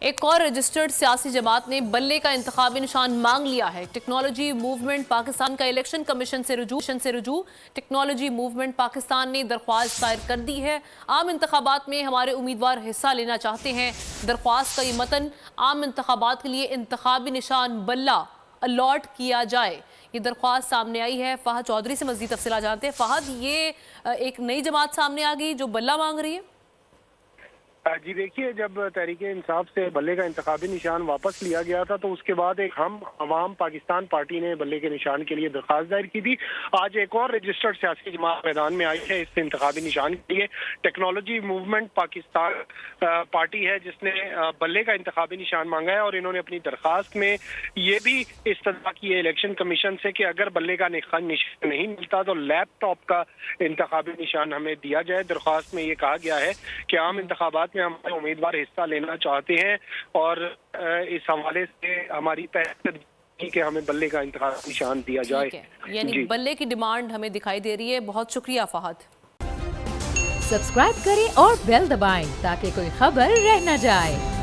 एक और रजिस्टर्ड सियासी जमात ने बल्ले का इंतखाबी निशान मांग लिया है। टेक्नोलॉजी मूवमेंट पाकिस्तान का इलेक्शन कमीशन से रुजू। टेक्नोलॉजी मूवमेंट पाकिस्तान ने दरख्वास्त दायर कर दी है। आम इंतखाबात में हमारे उम्मीदवार हिस्सा लेना चाहते हैं। दरख्वास्त का ये मतन, आम इंतखाबात के लिए इंतखाबी निशान बल्ला अलॉट किया जाए। ये दरख्वास्त सामने आई है। फहद चौधरी से मज़ीद तफसीलात जानते हैं। फहद, ये एक नई जमात सामने आ गई जो बल्ला मांग रही है। जी देखिए, जब तहरीके इंसाफ से बल्ले का इंतखाबी निशान वापस लिया गया था तो उसके बाद एक हम अवाम पाकिस्तान पार्टी ने बल्ले के निशान के लिए दरख्वास्त दायर की थी। आज एक और रजिस्टर्ड सियासी जमात मैदान में आई है इस इंतखाबी निशान के लिए। टेक्नोलॉजी मूवमेंट पाकिस्तान पार्टी है जिसने बल्ले का इंतखाबी निशान मांगा है और इन्होंने अपनी दरख्वास्त में ये भी इस्तदा की है इलेक्शन कमीशन से कि अगर बल्ले का निशान नहीं मिलता तो लैपटॉप का इंतखाबी निशान हमें दिया जाए। दरख्वास्त में ये कहा गया है कि आम इंतखाबात में हमारे उम्मीदवार हिस्सा लेना चाहते हैं और इस हवाले से हमारी पहल कि हमें बल्ले का इंतखाबी निशान दिया जाए। यानी बल्ले की डिमांड हमें दिखाई दे रही है। बहुत शुक्रिया फहद। सब्सक्राइब करें और बेल दबाएं ताकि कोई खबर रह न जाए।